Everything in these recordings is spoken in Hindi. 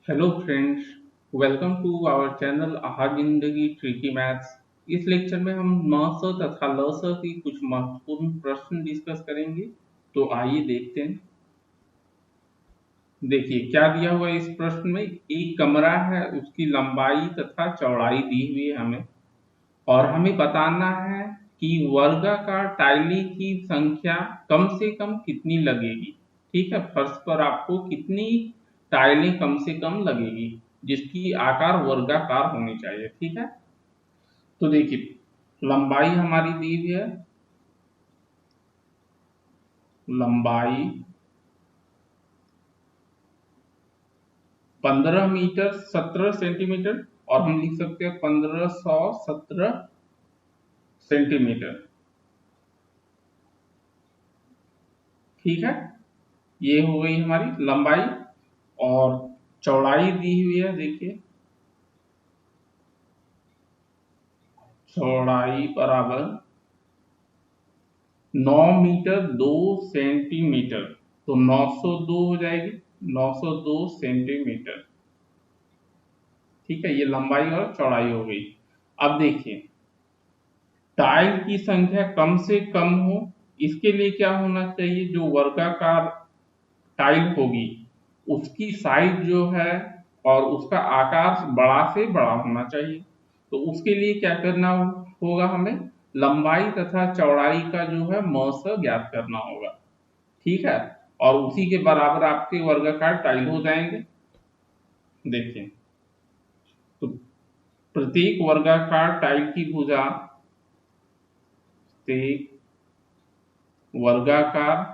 Hello friends, welcome to our channel Aaha Zindagi tricky maths. इस लेक्चर में हम म तथा ल की कुछ महत्वपूर्ण प्रश्न डिस्कस करेंगे। तो आइए देखते हैं। देखिए क्या दिया हुआ है इस प्रश्न में। एक कमरा है, उसकी लंबाई तथा चौड़ाई दी हुई है हमें, और हमें बताना है कि वर्गाकार टाइली की संख्या कम से कम कितनी लगेगी। ठीक है, फर्श पर आपको कितनी टाइलें कम से कम लगेगी जिसकी आकार वर्गाकार होनी चाहिए। ठीक है, तो देखिए लंबाई हमारी दी हुई है। लंबाई 15 मीटर 17 सेंटीमीटर, और हम लिख सकते हैं 1517 सेंटीमीटर। ठीक है, ये हो गई हमारी लंबाई। और चौड़ाई दी हुई है, देखिए चौड़ाई बराबर 9 मीटर 2 सेंटीमीटर। तो 902 हो जाएगी, 902 सेंटीमीटर। ठीक है, ये लंबाई और चौड़ाई हो गई। अब देखिए टाइल की संख्या कम से कम हो, इसके लिए क्या होना चाहिए, जो वर्गाकार टाइल होगी उसकी साइज जो है और उसका आकार बड़ा से बड़ा होना चाहिए। तो उसके लिए क्या करना होगा, हमें लंबाई तथा चौड़ाई का जो है मौसा ज्ञात करना होगा। ठीक है, और उसी के बराबर आपके वर्गाकार टाइल हो जाएंगे। देखिए, तो प्रत्येक वर्गाकार टाइल की भुजा, प्रत्येक वर्गाकार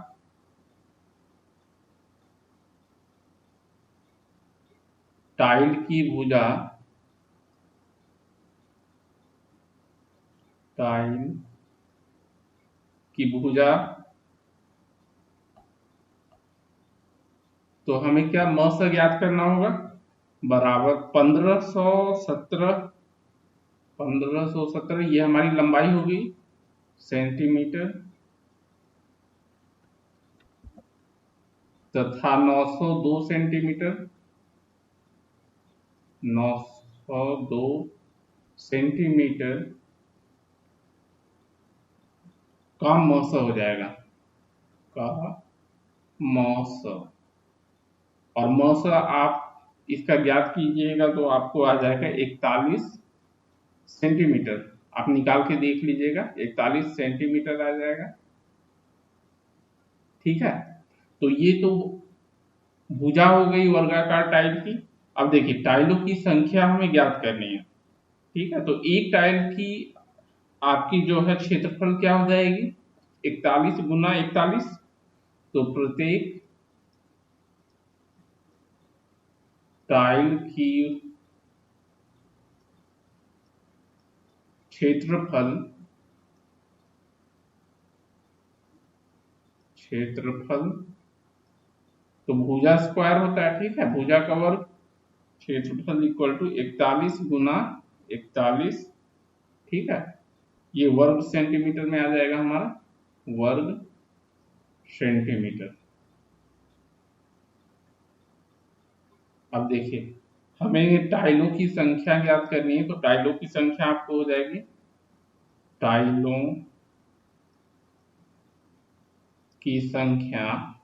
टाइल की भुजा, टाइल की भुजा, तो हमें क्या मौसा ज्ञात करना होगा, बराबर 1517 ये हमारी लंबाई होगी सेंटीमीटर, तथा 902 सेंटीमीटर, 902 सेंटीमीटर का मौसा हो जाएगा, का मौसा। और मौसा आप इसका ज्ञात कीजिएगा तो आपको आ जाएगा 41 सेंटीमीटर। आप निकाल के देख लीजिएगा, 41 सेंटीमीटर आ जाएगा। ठीक है, तो ये तो भुजा हो गई वर्गाकार टाइल की। अब देखिए टाइलों की संख्या हमें ज्ञात करनी है। ठीक है, तो एक टाइल की आपकी जो है क्षेत्रफल क्या हो जाएगी, 41 गुना 41। तो प्रत्येक टाइल की क्षेत्रफल, क्षेत्रफल तो भुजा स्क्वायर होता है। ठीक है, भुजा का वर्ग, क्षेत्रफल इक्वल टू 41 गुना 41। ठीक है, ये वर्ग सेंटीमीटर में आ जाएगा हमारा, वर्ग सेंटीमीटर। अब देखिए हमें टाइलों की संख्या ज्ञात करनी है, तो टाइलों की संख्या आपको हो जाएगी, टाइलों की संख्या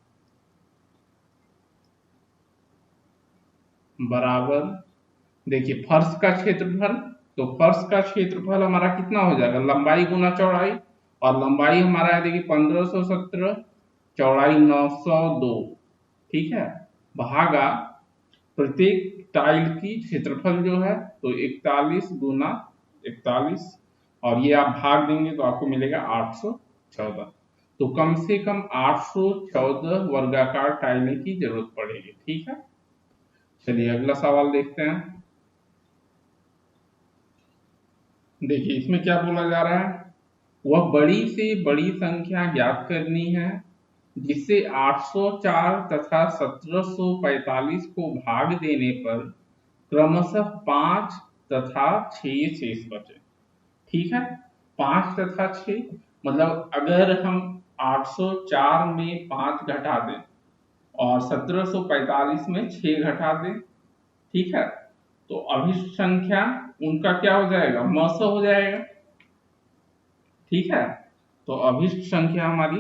बराबर, देखिए फर्श का क्षेत्रफल, तो फर्श का क्षेत्रफल हमारा कितना हो जाएगा, लंबाई गुना चौड़ाई। और लंबाई हमारा है देखिए 1517, चौड़ाई 902। ठीक है, भागा प्रत्येक टाइल की क्षेत्रफल जो है, तो 41 गुना 41, और ये आप भाग देंगे तो आपको मिलेगा 814। तो कम से कम 814 वर्गाकार टाइलें की जरूरत पड़ेगी। ठीक है, चलिए अगला सवाल देखते हैं। देखिए इसमें क्या बोला जा रहा है, वह बड़ी से बड़ी संख्या ज्ञात करनी है जिससे 804 तथा 1745 को भाग देने पर क्रमशः 5 तथा 6 शेष बचे। ठीक है, 5 तथा 6, मतलब अगर हम 804 में 5 घटा दें और 1745 में 6 घटा दें, ठीक है, तो अभिष्ट संख्या उनका क्या हो जाएगा, म से हो जाएगा। ठीक है, तो अभिष्ट संख्या हमारी,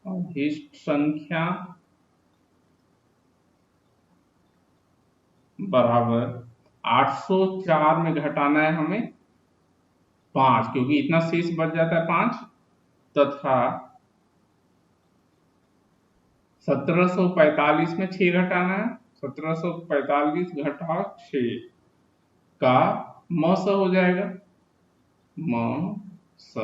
अभिष्ट संख्या बराबर 804 में घटाना है हमें 5, क्योंकि इतना शेष बच जाता है 5, तथा 1745 में 6 घटाना है, 1745 घटा 6 का म स हो जाएगा, म स।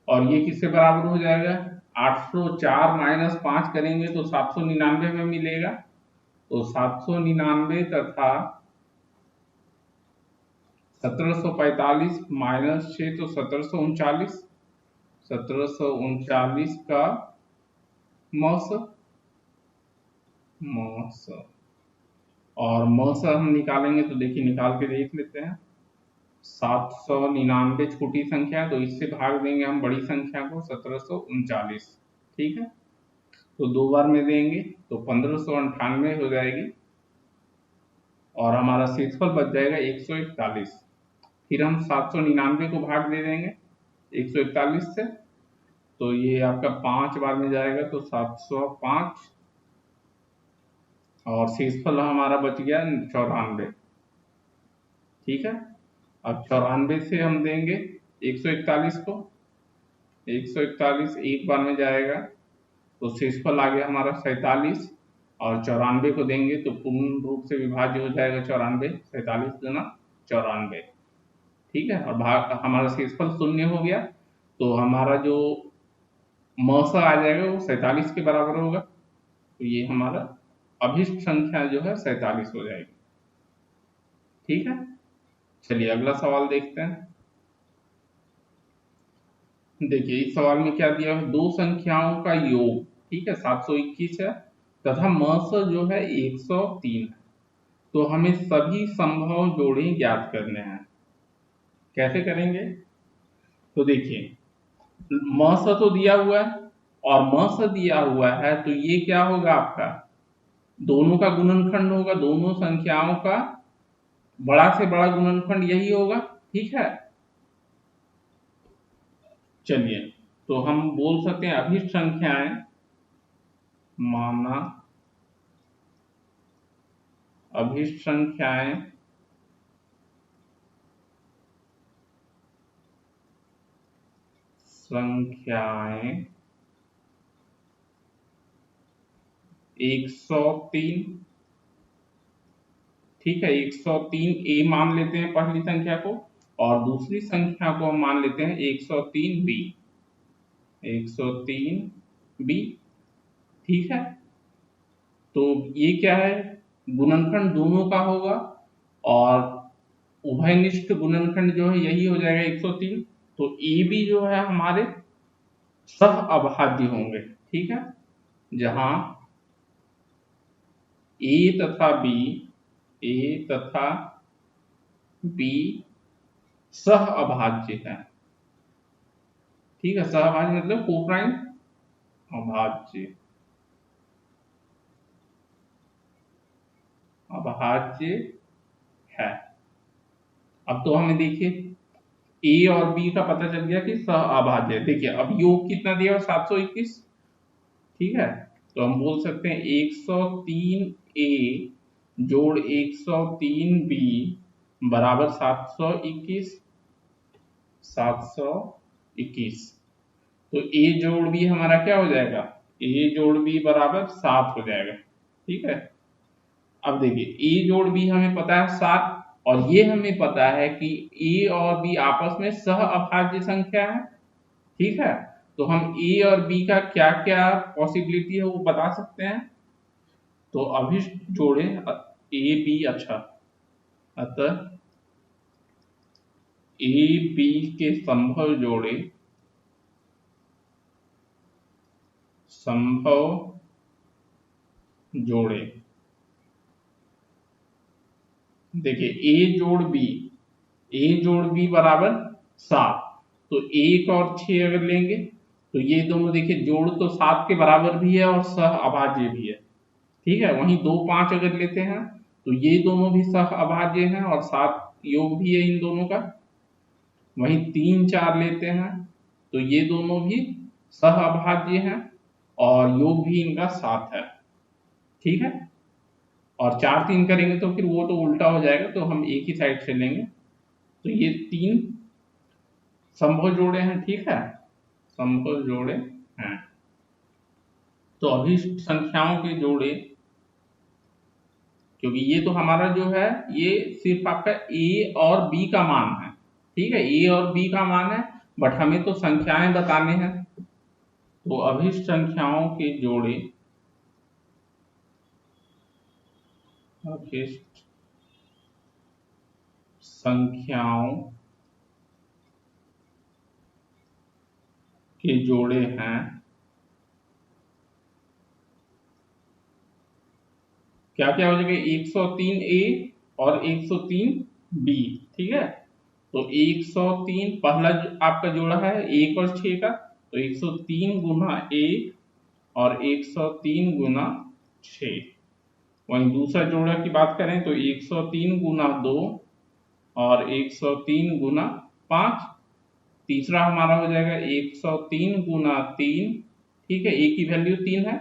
और ये किससे बराबर हो जाएगा, 804 माइनस 5 करेंगे तो 799 में मिलेगा, तो 799 तथा 1745 माइनस 6 तो 1739, 1739 का मौस, मौस। और मौस हम निकालेंगे तो देखिए निकाल के देख लेते हैं। 799 छोटी संख्या है तो इससे भाग देंगे हम बड़ी संख्या को 1739। ठीक है, तो 2 बार में देंगे तो 1598 हो जाएगी और हमारा शेषफल बच जाएगा 141। फिर हम 799 को भाग दे देंगे 141 से, तो ये आपका 5 बार में जाएगा तो 705 और शेषफल हमारा बच गया 94। ठीक है, अब 94 से हम देंगे 141 को, 141 एक बार में जाएगा तो शेषफल आ गया हमारा 47 और 94 को देंगे तो पूर्ण रूप से विभाज्य हो जाएगा 94, 47 गुना 94। ठीक है, और भाग हमारा शेषफल 0 हो गया तो हमारा जो मौसा आ जाएगा वो 47 के बराबर होगा, तो ये हमारा अभिष्ट संख्या जो है 47 हो जाएगी। ठीक है, चलिए अगला सवाल देखते हैं। देखिए इस सवाल में क्या दिया है, दो संख्याओं का योग, ठीक है 721 है, तथा मस जो है 103 है, तो हमें सभी संभव जोड़े ज्ञात करने हैं। कैसे करेंगे, तो देखिए मस तो दिया हुआ है और मस दिया हुआ है, तो ये क्या होगा आपका, दोनों का गुणनखंड होगा, दोनों संख्याओं का बड़ा से बड़ा गुणनखंड यही होगा। ठीक है, चलिए तो हम बोल सकते हैं अभिष्ट संख्याएं माना, अभिष्ट संख्याएं संख्याएं 103। ठीक है, 103 ए मान लेते हैं पहली संख्या को और दूसरी संख्या को हम मान लेते हैं 103 बी, 103 बी। ठीक है, तो ये क्या है, गुणनखंड दोनों का होगा और उभयनिष्ठ गुणनखंड जो है यही हो जाएगा 103, तो ए बी जो है हमारे सह अभाज्य होंगे। ठीक है, जहां ए तथा बी, ए तथा बी सह अभाज्य है। ठीक है, सह अभाज्य मतलब कोप्राइम अभाज्य, अभाज्य है। अब तो हमें देखिए ए और बी का पता चल गया कि सह अभाज्य है। देखिए अब योग कितना दिया 721। ठीक है, तो हम बोल सकते हैं 103 ए जोड़ 103 बी बराबर 721, 721। तो ए जोड़ बी हमारा क्या हो जाएगा, ए जोड़ बी बराबर 7 हो जाएगा। ठीक है, अब देखिए ए जोड़ बी हमें पता है 7 और ये हमें पता है कि ए और बी आपस में सह अभाज्य संख्या है। ठीक है, तो हम ए और बी का क्या क्या पॉसिबिलिटी है वो बता सकते हैं। तो अभिष्ट जोड़े ए बी, अच्छा अतः ए बी के संभव जोड़े, संभव जोड़े। देखिए ए जोड़ बी, ए जोड़ बी बराबर 7, तो 1 और 6 अगर लेंगे तो ये दोनों देखिए जोड़ तो 7 के बराबर भी है और सह अभाज्य भी है, ठीक है। वहीं 2 5 अगर लेते हैं तो ये दोनों भी सह अभाज्य हैं और 7 योग भी है इन दोनों का। वहीं 3 4 लेते हैं तो ये दोनों भी सह अभाज्य हैं और योग भी इनका 7 है, ठीक है। और 4 3 करेंगे तो फिर वो तो उल्टा हो जाएगा, तो हम एक ही साइड से लेंगे। तो ये 3 संभव जोड़े हैं, ठीक है, संभव जोड़े हैं। तो अभिष्ट संख्याओं के जोड़े, क्योंकि ये तो हमारा जो है ये सिर्फ आपका ए और बी का मान है, ठीक है, ए और बी का मान है, बट हमें तो संख्याएं बताने हैं। तो अभिष्ट संख्याओं के जोड़े, अभिष्ट संख्याओं के जोड़े हैं, क्या क्या हो जाएगा, 103 ए और 103 बी, ठीक है। तो 103 पहला आपका जोड़ा है 1 और 6 का, तो 103 गुना 1 और 103 गुना 6। वहीं दूसरा जोड़ा की बात करें तो 103 गुना 2 और 103 गुना 5। तीसरा हमारा हो जाएगा 103 गुना 3, ठीक है, ए की वैल्यू 3 है,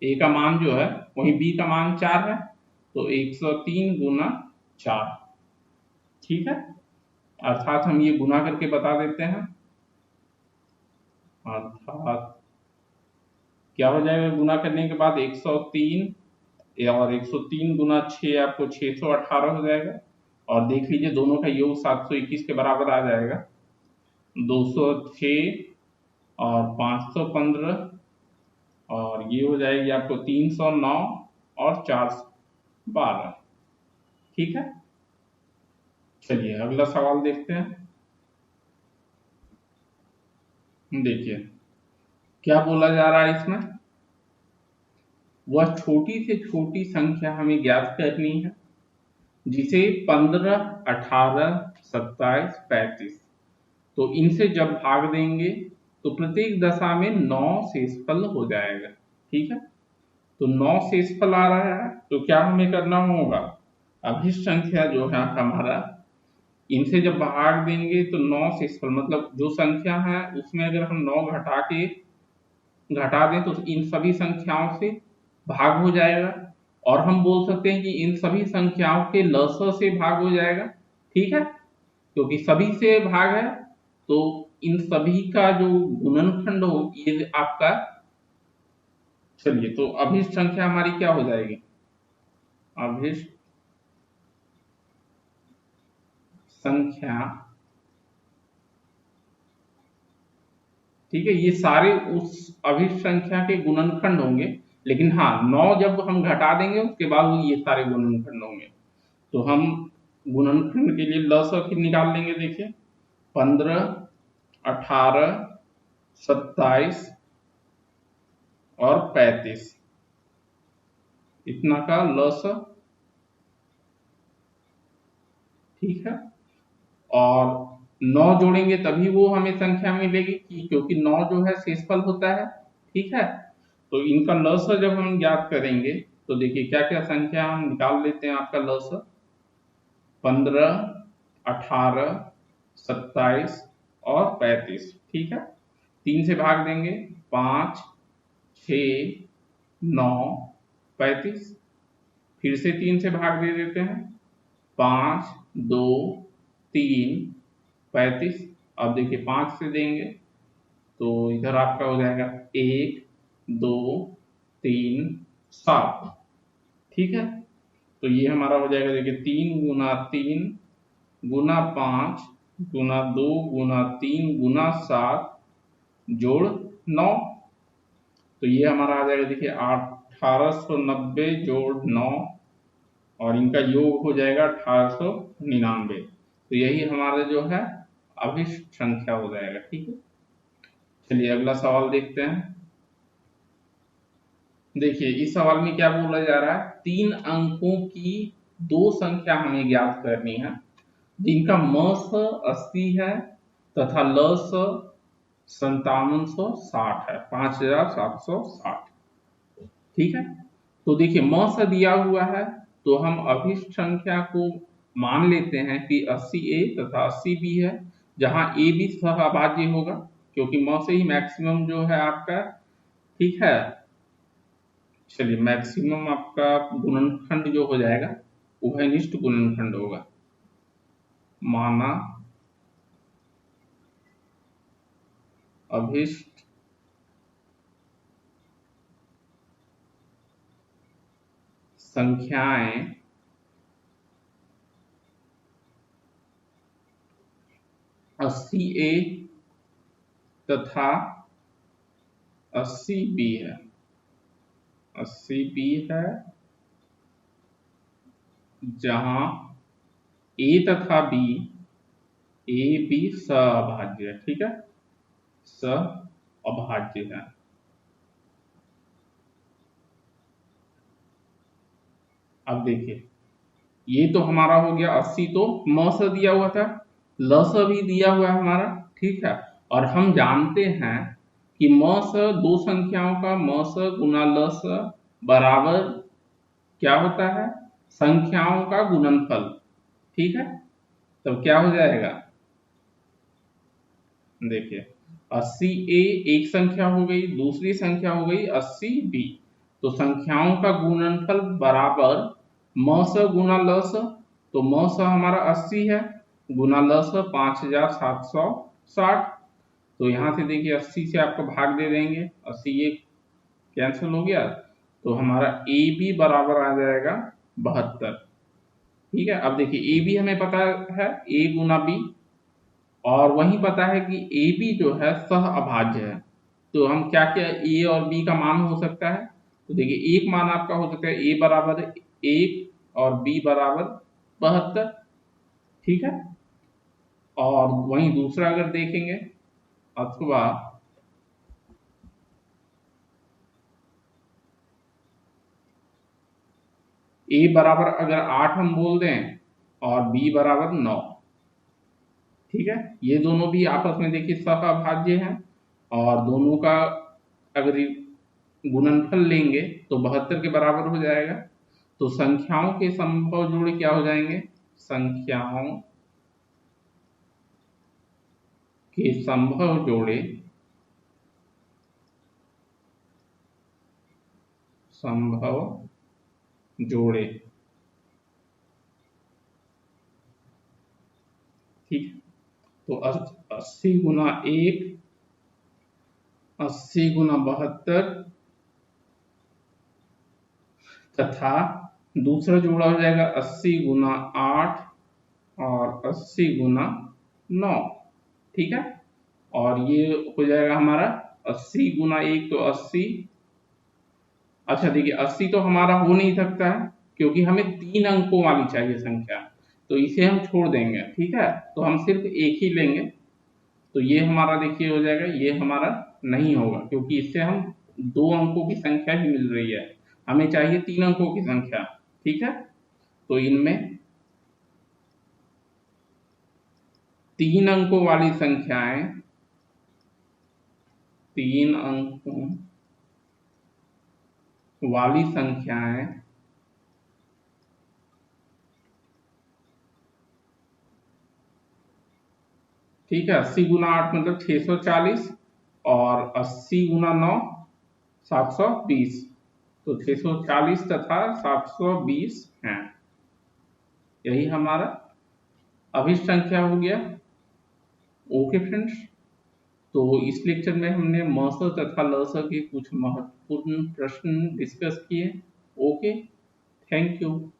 ए का मान जो है, वहीं बी का मान 4 है, तो 103 गुना 4, ठीक है। अर्थात हम ये गुना करके बता देते हैं, अर्थात क्या हो जाएगा गुना करने के बाद 103 और 103 गुना 6 आपको 618 हो जाएगा। और देख लीजिए दोनों का योग 721 के बराबर आ जाएगा, 206 और 515, और ये हो जाएगी आपको 309 और 412, ठीक है। चलिए अगला सवाल देखते हैं। देखिए क्या बोला जा रहा है इसमें, वह छोटी से छोटी संख्या हमें ज्ञात करनी है जिसे 15 18 27 35, तो इनसे जब भाग देंगे तो प्रत्येक दशा में 9 शेषफल हो जाएगा, ठीक है। तो 9 शेषफल आ रहा है, तो क्या हमें करना होगा, अभिष्ट संख्या जो है हमारा, इनसे जब भाग देंगे तो 9 शेषफल मतलब जो संख्या है उसमें अगर हम 9 घटा दें तो इन सभी संख्याओं से भाग हो जाएगा। और हम बोल सकते हैं कि इन सभी संख्याओं के लस से भाग हो जाएगा, ठीक है, क्योंकि सभी से भाग है, तो इन सभी का जो गुणनखंड हो ये आपका, चलिए तो अभिष्ट संख्या हमारी क्या हो जाएगी, अभिष्ट संख्या, ठीक है, ये सारे उस अभिष्ट संख्या के गुणनखंड होंगे, लेकिन हाँ 9 जब हम घटा देंगे उसके बाद ये सारे गुणनखंड होंगे। तो हम गुणनखंड के लिए लस निकाल लेंगे, देखिए 15 18 27 और 35, इतना का लस, ठीक है। और 9 जोड़ेंगे तभी वो हमें संख्या मिलेगी, क्योंकि 9 जो है शेषफल होता है, ठीक है। तो इनका लस जब हम ज्ञात करेंगे तो देखिए क्या क्या संख्या हम निकाल लेते हैं, आपका लस 15 18 27 और 35, ठीक है। 3 से भाग देंगे 5 6 9 35, फिर से 3 से भाग दे देते हैं 5 2 3 35। अब देखिए 5 से देंगे तो इधर आपका हो जाएगा 1 2 3 7, ठीक है। तो ये हमारा हो जाएगा, देखिए 3 गुना 3 गुना 5 गुना 2 गुना 3 गुना 7 जोड़ 9, तो ये हमारा आ जाएगा, देखिए 1890 जोड़ 9, और इनका योग हो जाएगा 1899। तो यही हमारा जो है अभिष्ट संख्या हो जाएगा, ठीक है। चलिए अगला सवाल देखते हैं। देखिए इस सवाल में क्या बोला जा रहा है, 3 अंकों की 2 संख्या हमें ज्ञात करनी है जिनका मस 80 है तथा लस 5760 है, 5760। ठीक है, तो देखिए म से दिया हुआ है, तो हम अभिष्ट संख्या को मान लेते हैं कि 80A तथा 80B है, जहां ए भी सहअभाज्य होगा, क्योंकि म से ही मैक्सिमम जो है आपका। ठीक है, चलिए मैक्सिमम आपका गुणनखंड जो हो जाएगा उभयनिष्ठ गुणनखंड होगा। माना अभिष्ट संख्याएं 80A तथा 80B है, 80B है, जहां ए तथा बी, ए बी सहअभाज्य है। ठीक है, सहअभाज्य है। अब देखिए, ये तो हमारा हो गया 80, तो म से दिया हुआ था, ल से भी दिया हुआ है हमारा। ठीक है, और हम जानते हैं कि म से दो संख्याओं का म से गुना ल से बराबर क्या होता है, संख्याओं का गुणनफल। ठीक है, तब क्या हो जाएगा, देखिए 80A एक संख्या हो गई, दूसरी संख्या हो गई 80B, तो संख्याओं का गुणनफल बराबर म से गुना ल से, तो म से हमारा 80 है, गुना ल से 5760। तो यहाँ से देखिए 80 से आपको भाग दे देंगे, 80 ये कैंसिल हो गया, तो हमारा ए बी बराबर आ जाएगा 72। ठीक है, अब देखिए ए बी हमें पता है, ए गुना बी, और वही पता है कि ए बी जो है सहअभाज्य है। तो हम क्या क्या ए और बी का मान हो सकता है, तो देखिए एक मान आपका हो सकता है ए बराबर 1 और बी बराबर 72। ठीक है, और वहीं दूसरा अगर देखेंगे, अथवा ए बराबर अगर 8 हम बोल दें और बी बराबर 9। ठीक है, ये दोनों भी आपस में देखिए सहअभाज्य हैं, और दोनों का अगर गुणनफल लेंगे तो 72 के बराबर हो जाएगा। तो संख्याओं के संभव जोड़े क्या हो जाएंगे, संख्याओं के संभव जोड़े, संभव जोड़े। ठीक, तो 80 गुना 1, 80 गुना 72, तथा दूसरा जोड़ा हो जाएगा 80 गुना 8 और 80 गुना 9। ठीक है, और ये हो जाएगा हमारा 80 गुना 1 तो 80। अच्छा देखिए 80 तो हमारा हो नहीं सकता है, क्योंकि हमें 3 अंकों वाली चाहिए संख्या, तो इसे हम छोड़ देंगे। ठीक है, तो हम सिर्फ एक ही लेंगे, तो ये हमारा देखिए हो जाएगा, ये हमारा नहीं होगा, क्योंकि इससे हम 2 अंकों की संख्या ही मिल रही है, हमें चाहिए 3 अंकों की संख्या। ठीक है, तो इनमें 3 अंकों वाली संख्याएं, 3 अंकों वाली संख्याएं ठीक है, 80 गुना 8 मतलब 640, और 80 गुना 9 720, तो 640 तथा 720 है, यही हमारा अभिष्ट संख्या हो गया। ओके फ्रेंड्स, तो इस लेक्चर में हमने म स तथा ल स के कुछ महत्वपूर्ण प्रश्न डिस्कस किए। Okay, thank you.